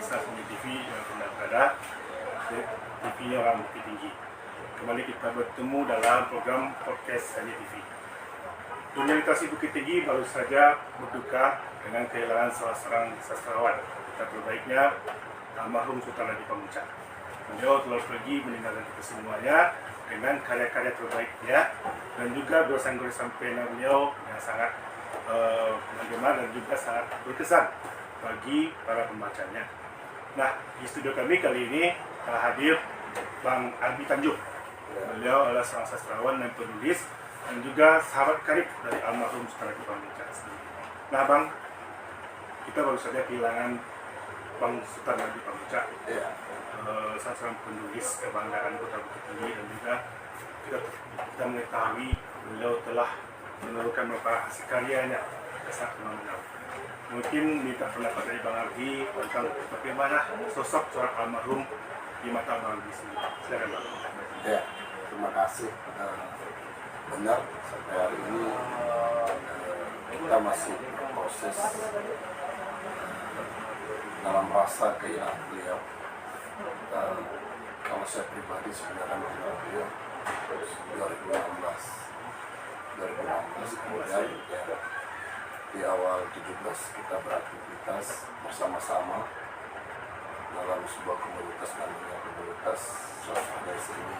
pemirsa Seni TV yang pernah berada di TV-nya Orang Bukit Tinggi. Kembali kita bertemu dalam program podcast Seni TV. Dunia literasi Bukit Tinggi baru saja berduka dengan kehilangan salah seorang sastrawan kita terbaiknya, almarhum Sultan Haji Pamuncak. Beliau telah pergi meninggalkan kita semuanya dengan karya-karya terbaiknya dan juga goresan-goresan pena beliau yang sangat menggema dan juga sangat berkesan bagi para pembacanya. Nah, di studio kami kali ini telah hadir Bang Arbi Tanjung. Beliau adalah seorang sastrawan dan penulis dan juga sahabat karib dari almarhum Sultan Haji Pamuncak sendiri. Nah, Bang, kita baru saja kehilangan Bang Sultan Haji Pamuncak, salah seorang penulis kebanggaan Kota Bukit Tinggi, dan juga kita mengetahui beliau telah menurunkan beberapa hasil karyanya sangat fenomenal. Mungkin minta pendapat dari Bang Arbi tentang bagaimana sosok seorang almarhum di mata Bang Arbi sendiri. Silakan Bang. Ya, terima kasih. Benar, sampai hari ini kita masih proses dalam rasa kehilangan beliau. Kalau saya pribadi sebenarnya mengenal beliau 2016 kemudian ya, di awal 17 kita beraktivitas bersama-sama dalam sebuah komunitas namanya komunitas sosial seni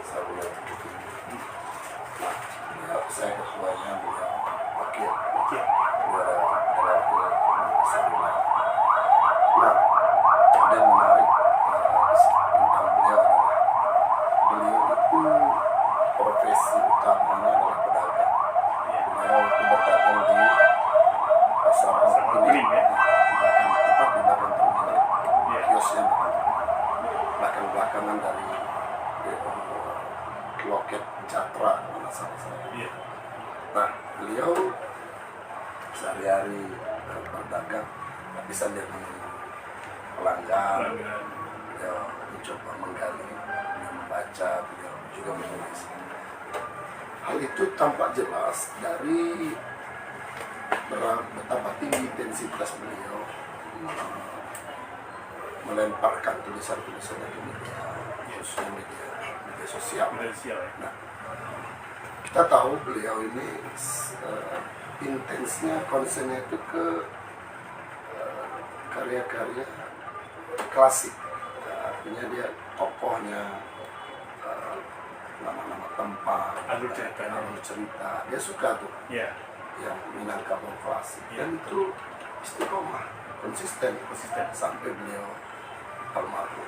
Sarula Bukit Tinggi. Nah, ya, saya ketuanya, beliau wakil, beliau adalah wakil Sarula. Nah, ada yang menarik tentang beliau adalah beliau itu profesi utamanya adalah pedagang. Beliau itu berdagang di pasar ini, bahkan tepat di belakang terminal, kiosnya belakang-belakangan dari loket Jatra, mana salah saya. Nah, beliau sehari-hari berdagang, tapi sambil pelanggan, beliau mencoba menggali, beliau membaca, beliau juga menulis. Hal itu tampak jelas dari betapa tinggi intensitas beliau melemparkan tulisan-tulisannya ke media, khususnya media sosial. Nah, kita tahu beliau ini intensnya, konsennya itu ke karya-karya klasik. Artinya dia tokohnya, nama-nama tempat, alur cerita, dia suka tuh yang Minangkabau klasik, dan itu istiqomah, konsisten sampai beliau almarhum,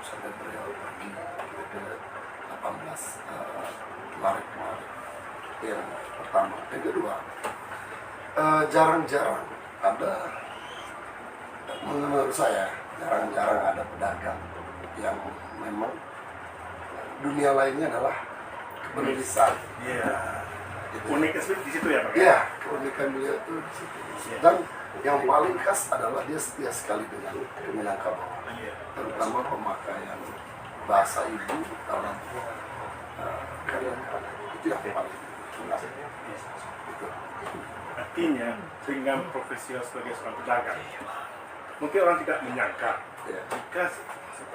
sampai beliau pergi ke 18 Maret kemarin. Yang pertama. Yang kedua, jarang-jarang ada, menurut saya jarang-jarang ada pedagang yang memang dunia lainnya adalah penulisan. Unik di situ ya Pak? Iya, keunikan beliau itu di situ. Dan yang paling khas adalah dia setia sekali dengan Minangkabau, terutama pemakaian bahasa ibu dalam karya-karya. Itu yang paling jelas. Artinya dengan profesional sebagai seorang pedagang, mungkin orang tidak menyangka jika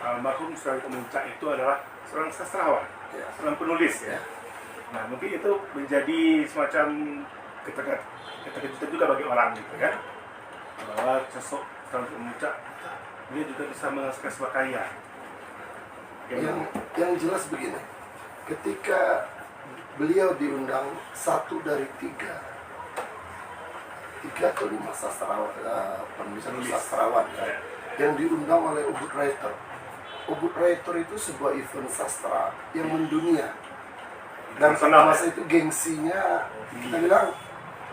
almarhum Sultan Pamuncak itu adalah seorang sastrawan, seorang penulis ya. Nah, mungkin itu menjadi semacam keterkejutan juga bagi orang gitu kan, bahwa sosok Sultan Pamuncak dia juga bisa menghasilkan sebuah karya. Yang jelas begini, ketika beliau diundang satu dari tiga atau 5 sastrawan, penulisan sastrawan yang diundang oleh Ubud Writer. Ubud Writer itu sebuah event sastra yang mendunia, dan pada masa itu gengsinya kita bilang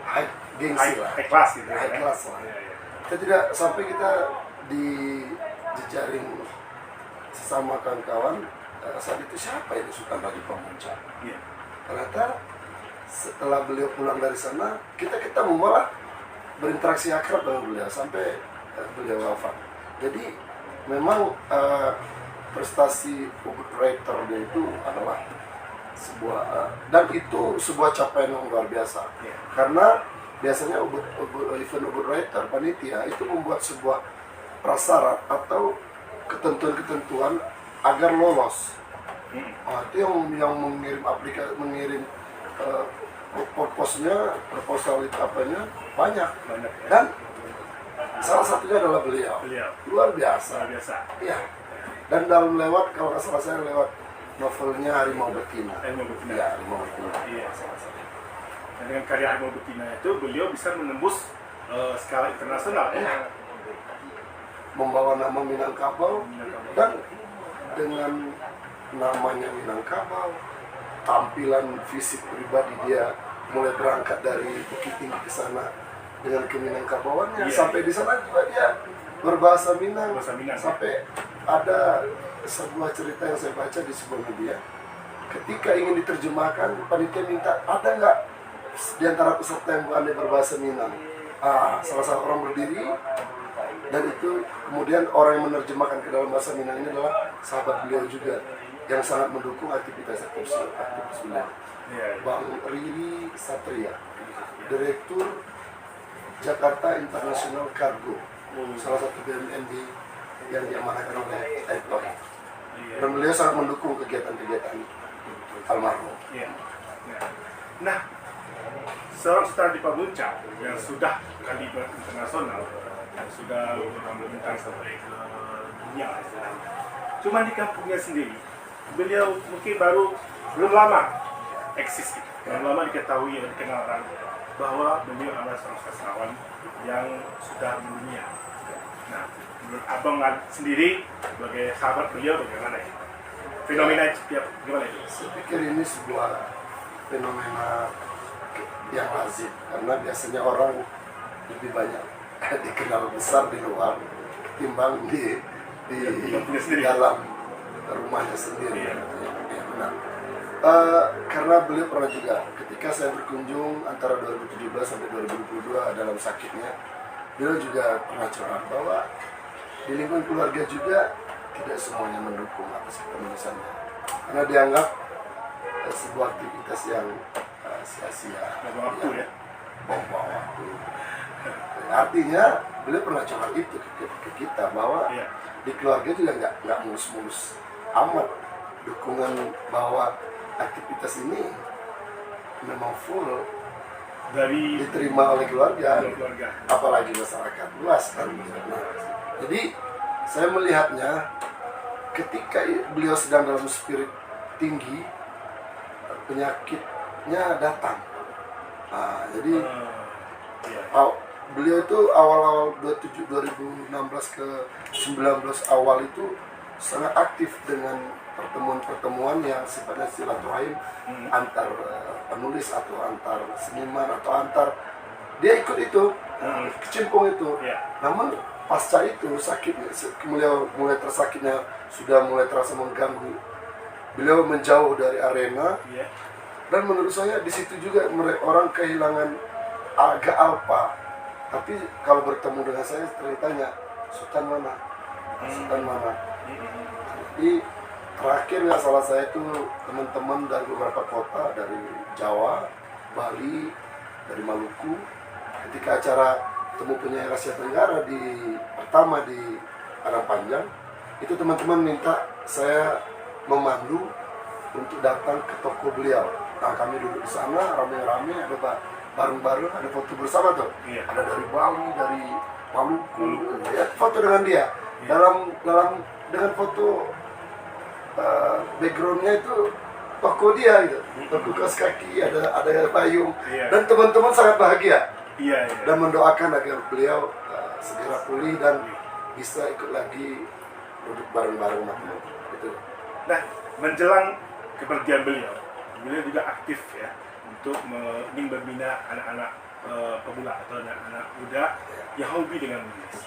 high class gitu, high class lah. Kita tidak sampai kita di jejaring sesama kawan-kawan saat itu, siapa itu Sultan Haji Pamuncak. Ternyata setelah beliau pulang dari sana, kita malah berinteraksi akrab dengan beliau sampai beliau wafat. Jadi memang prestasi Ubud Writer dia itu adalah sebuah dan itu sebuah capaian yang luar biasa. Karena biasanya event Ubud Writer panitia itu membuat sebuah prasyarat atau ketentuan-ketentuan agar lolos. Itu yang mengirim proposal itu apanya banyak. ya. Dan salah satunya adalah beliau. Luar biasa. Iya. Dan dalam lewat, kalau nggak salah saya lewat novelnya Harimau Betina. Iya, Harimau Betina. Iya, salah satu. Dan dengan karya Harimau Betina itu beliau bisa menembus skala internasional ya. Membawa nama Minangkabau, dan dengan namanya Minangkabau, tampilan fisik pribadi dia mulai berangkat dari Bukit Tinggi ke sana dengan keminangkabauannya. Sampai di sana juga dia berbahasa Minang. Sampai ada sebuah cerita yang saya baca di sebuah media, ketika ingin diterjemahkan, panitia minta ada nggak di antara peserta yang pandai berbahasa Minang. Salah satu orang berdiri, dan itu kemudian orang yang menerjemahkan ke dalam bahasa Minang ini adalah sahabat beliau juga yang sangat mendukung aktivitas beliau, Bang Riri Satria, Direktur Jakarta International Cargo, salah satu BUMN yang diamanahkan oleh TAIPOI. Dan beliau sangat mendukung kegiatan-kegiatan almarhum. Nah, seorang Sutradara di Pamuncak yang sudah kaliber internasional, yang sudah membentang sampai ke dunia, cuma di kampungnya sendiri, beliau mungkin belum lama eksis, belum lama diketahui dan dikenal orang bahwa beliau adalah seorang sastrawan yang sudah mendunia. Nah, menurut Abang sendiri sebagai sahabat beliau bagaimana ya? Fenomena gimana itu? Saya pikir ini sebuah fenomena yang lazim, karena biasanya orang lebih banyak dikenal besar di luar timbang di dalam rumahnya sendiri. Ya, benar. Karena beliau pernah juga ketika saya berkunjung antara 2017 sampai 2022 dalam sakitnya, beliau juga pernah curhat bahwa di lingkungan keluarga juga tidak semuanya mendukung atas penulisannya, karena dianggap sebuah aktivitas yang sia-sia, buang-buang waktu. Artinya beliau pernah curhat itu ke kita bahwa di keluarga juga nggak mulus-mulus amat dukungan bahwa aktivitas ini memang full diterima oleh keluarga, apalagi masyarakat luas kan. Jadi saya melihatnya ketika beliau sedang dalam spirit tinggi, penyakitnya datang. Jadi beliau itu awal-awal 2016 ke 19 awal itu sangat aktif dengan pertemuan-pertemuan yang sifatnya silaturahim antar penulis atau antar seniman atau antar, dia ikut itu, kecimpung itu. Namun pasca itu sakit, beliau mulai tersakitnya sudah mulai terasa mengganggu, beliau menjauh dari arena. Dan menurut saya di situ juga orang kehilangan agak alpa. Tapi kalau bertemu dengan saya ditanya, Sultan mana? Sultan mana? Jadi terakhir nggak salah saya itu teman-teman dari beberapa kota, dari Jawa, Bali, dari Maluku, ketika acara Temu Penyair Asia Tenggara pertama di Padang Panjang, itu teman-teman minta saya memandu untuk datang ke toko beliau. Nah, kami duduk di sana rame-rame, ada bareng-bareng, ada foto bersama tuh. Ada dari Bali, dari Maluku. Ya, foto dengan dia. Dengan foto backgroundnya itu toko dia gitu, toko kaos kaki, ada payung, dan teman-teman sangat bahagia dan mendoakan agar beliau segera pulih dan bisa ikut lagi duduk bareng-bareng gitu. Nah, menjelang kepergian beliau juga aktif ya untuk ingin membina anak-anak pemula atau anak-anak muda yang hobi dengan menulis,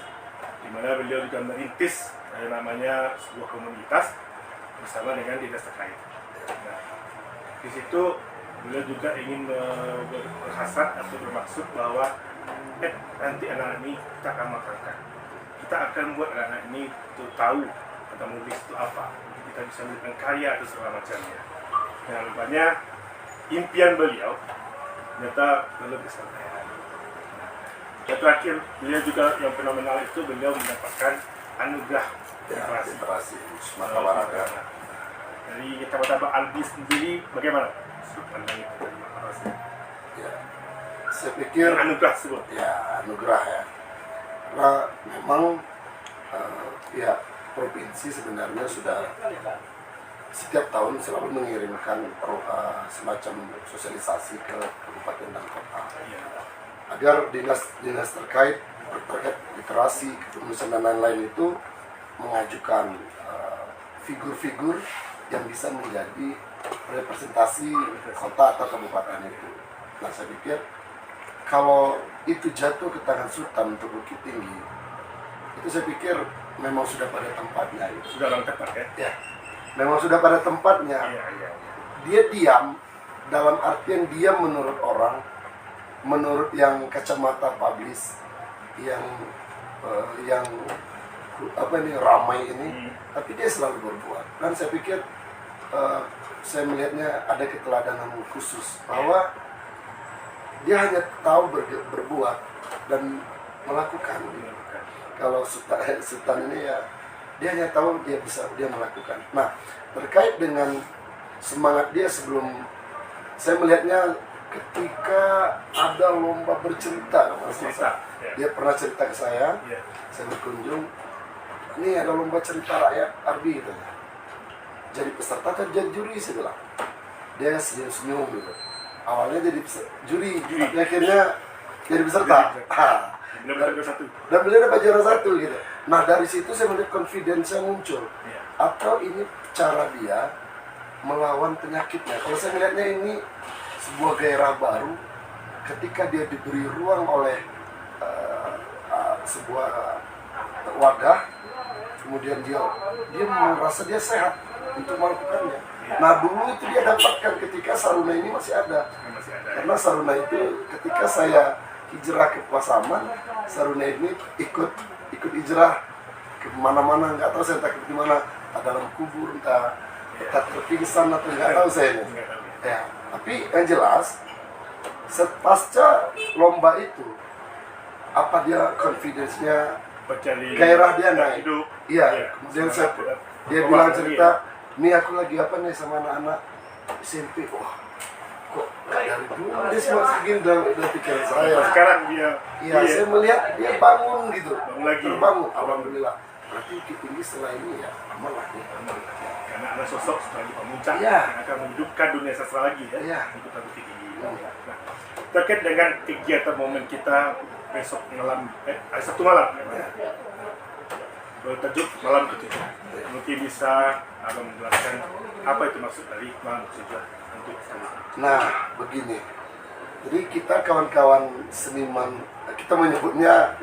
di mana beliau juga merintis namanya sebuah komunitas bersama dengan dinas terkait. Nah, di situ beliau juga ingin berhasrat atau bermaksud bahwa nanti anak-anak ini kita akan makamkan, kita akan buat anak-anak ini tuh tahu tentang menulis itu apa, kita bisa memberikan karya atau segala macamnya. Nah, rupanya impian beliau ternyata belum kesampaian. Dan terakhir, beliau juga yang fenomenal itu beliau mendapatkan anugerah literasi. Literasi Sumatera Barat ya. Dari Tabatabai Albi sendiri, bagaimana pandangan itu dari literasi? Ya, saya pikir Anugerah tersebut. ya anugerah ya. Karena memang ya provinsi sebenarnya sudah setiap tahun selalu mengirimkan semacam sosialisasi ke kabupaten dan kota Iya. agar dinas terkait literasi, kepenulisan dan lain-lain itu mengajukan figur-figur yang bisa menjadi representasi kota atau kabupaten itu. Nah, saya pikir kalau itu jatuh ke tangan Sultan untuk Bukit Tinggi, itu saya pikir memang sudah pada tempatnya. Sudah lengkap ya? Ya, memang sudah pada tempatnya. Iya. Dia diam dalam artian dia menurut orang, menurut yang kacamata publis, yang ramai ini, tapi dia selalu berbuat. Dan saya pikir saya melihatnya ada keteladanan khusus bahwa dia hanya tahu berbuat dan melakukan. Kalau Sultan ini ya dia hanya tahu dia melakukan. Nah, terkait dengan semangat dia sebelum, saya melihatnya ketika ada lomba bercerita, dia pernah cerita ke saya, saya berkunjung, ini ada lomba cerita rakyat Arbi gitu. Jadi peserta kan jadi juri, saya bilang. Dia senyum-senyum gitu. Awalnya jadi juri, tapi akhirnya jadi peserta. Dan beliau dapat juara satu gitu. Nah, dari situ saya melihat confidence-nya muncul. Atau ini cara dia melawan penyakitnya. Kalau saya melihatnya ini sebuah gairah baru ketika dia diberi ruang oleh sebuah wadah, kemudian dia merasa dia sehat untuk melakukannya. Nah, dulu itu dia dapatkan ketika Saruna ini masih ada. Karena Saruna itu ketika saya hijrah ke Pasaman, Saruna ini ikut hijrah ke mana-mana, nggak tahu saya entah ke mana, dalam kubur, entah terpingsan atau nggak tahu saya ini. Ya, tapi yang jelas pasca lomba itu apa dia confidence-nya, gairah dia naik. Iya, kemudian dia bilang cerita, nih aku lagi apa nih sama anak-anak SMP. Wah, kok dari dulu dia semua segini udah pikiran saya. Sekarang dia saya melihat dia bangun gitu, terbangun. Alhamdulillah. Alhamdulillah. Berarti Bukit Tinggi setelah ini ya aman lah ya. Karena ada sosok sebagai pemuncak Iya. yang akan menghidupkan dunia sastra lagi ya. Iya. Di Kota Bukit Tinggi. Iya. Nah, terkait dengan kegiatan momen kita besok malam, hari Sabtu malam ya. Bertajuk malam ketujuh. Mungkin bisa abang menjelaskan apa itu maksud dari malam ketujuh untuk Nah, begini. Jadi kita kawan-kawan seniman, kita menyebutnya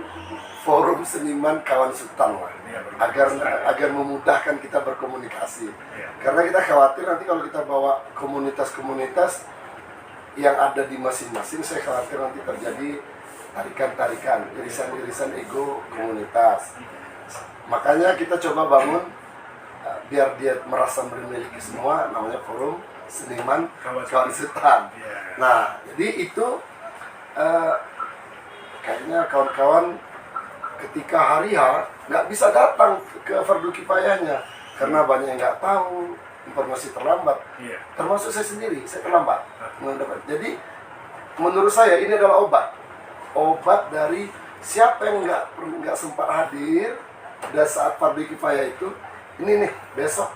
forum seniman kawan Sultan lah, agar memudahkan kita berkomunikasi. Karena kita khawatir nanti kalau kita bawa komunitas-komunitas yang ada di masing-masing, saya khawatir nanti terjadi tarikan-tarikan, irisan-irisan ego komunitas. Makanya kita coba bangun biar dia merasa memiliki semua, namanya forum seniman kawan Sultan. Nah, jadi itu kayaknya kawan-kawan ketika hari H nggak bisa datang ke fardu kifayahnya karena banyak yang nggak tahu, informasi terlambat. Termasuk saya sendiri, saya terlambat mendapat. Jadi menurut saya ini adalah obat dari siapa yang nggak sempat hadir pada saat fardu kifayah itu. Ini nih besok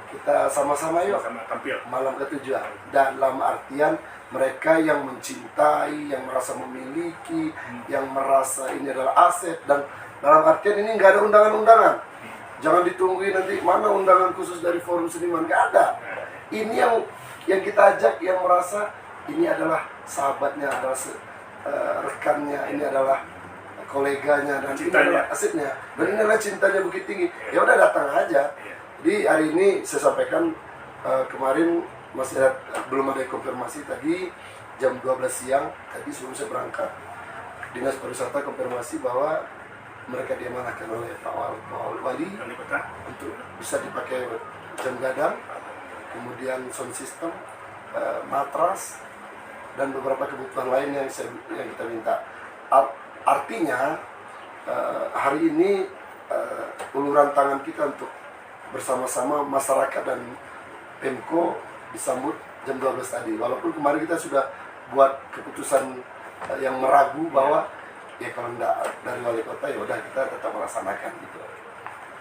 kita sama-sama yuk tampil malam ketujuh, dalam artian mereka yang mencintai, yang merasa memiliki, yang merasa ini adalah aset, dan dalam artian ini nggak ada undangan-undangan. Jangan ditungguin nanti mana undangan khusus dari forum seniman, nggak ada. Ini yang kita ajak yang merasa ini adalah sahabatnya, adalah rekannya, ini adalah koleganya, dan ini adalah asetnya, dan ini adalah cintanya Bukit Tinggi. Ya udah datang aja. Jadi hari ini saya sampaikan kemarin masih belum ada konfirmasi, tadi jam 12 siang tadi sebelum saya berangkat Dinas Pariwisata konfirmasi bahwa mereka diamanahkan oleh Pak Wali untuk bisa dipakai jam gadang, kemudian sound system, matras, dan beberapa kebutuhan lain yang kita minta. Artinya hari ini uluran tangan kita untuk bersama-sama masyarakat dan Pemko disambut jam 12 tadi. Walaupun kemarin kita sudah buat keputusan yang meragu bahwa ya kalau enggak dari wali kota ya udah kita tetap melaksanakan gitu.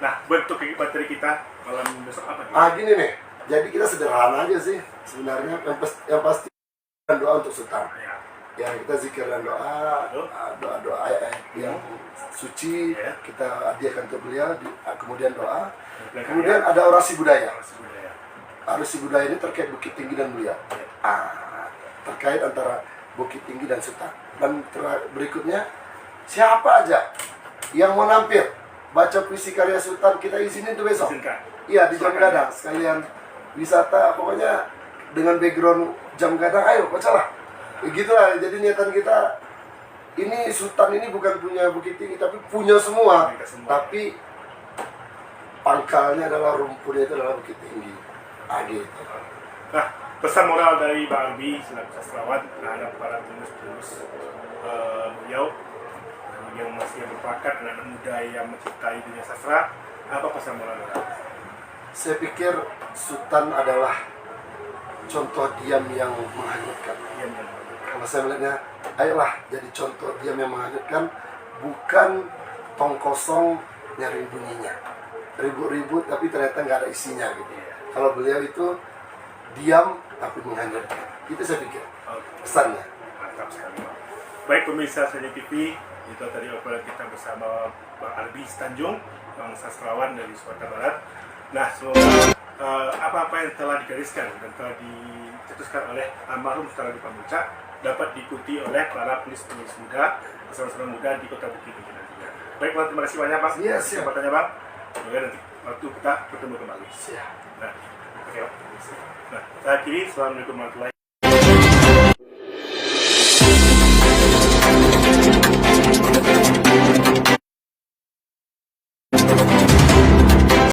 Nah, bentuk materi kita malam besok apa? Gini nih. Jadi kita sederhana aja sih sebenarnya. Yang pasti doa untuk Sultan. Ya kita zikir dan doa, doa yang suci kita hadiahkan ke beliau, kemudian doa, kemudian ada orasi budaya. Orasi budaya ini terkait Bukit Tinggi dan beliau, terkait antara Bukit Tinggi dan Sultan. Dan berikutnya siapa aja yang mau nampil baca puisi karya Sultan kita izinin tuh besok. Iya di Jam Gadang sekalian wisata, pokoknya dengan background Jam Gadang, ayo bacalah. Begitulah, jadi niatan kita ini Sultan ini bukan punya Bukit Tinggi tapi punya semua. Tapi pangkalnya adalah rumputnya itu adalah Bukit Tinggi. Gitu. Nah, pesan moral dari Pak Arbi selaku sastrawan terhadap para penulis beliau yang masih berbakat, anak muda yang mencintai dunia sastra, apa pesan moral? Saya pikir Sultan adalah contoh diam yang menghanyutkan. Kalau saya melihatnya, ayolah jadi contoh diam yang menghanyutkan, bukan tong kosong nyari bunyinya, ribut-ribut tapi ternyata nggak ada isinya gitu. Kalau beliau itu diam tapi menghanyutkan, itu saya pikir pesannya. Mantap sekali. Baik pemirsa Seni TV, itu tadi obrolan kita bersama Pak Arbi Tanjung, Bang sastrawan dari Sumatera Barat. Nah, semoga apa-apa yang telah digariskan dan telah dicetuskan oleh almarhum Sultan Haji Pamuncak dapat diikuti oleh para penulis-penulis muda, sastrawan muda di Kota Bukit Tinggi nantinya. Baik, Bang, terima kasih banyak, Pak. Iya, siap. Kesempatannya, Bang. Semoga nanti waktu kita bertemu kembali. Siap. Nah, oke, Pak. Nah, saya akhiri. Assalamualaikum warahmatullahi wabarakatuh.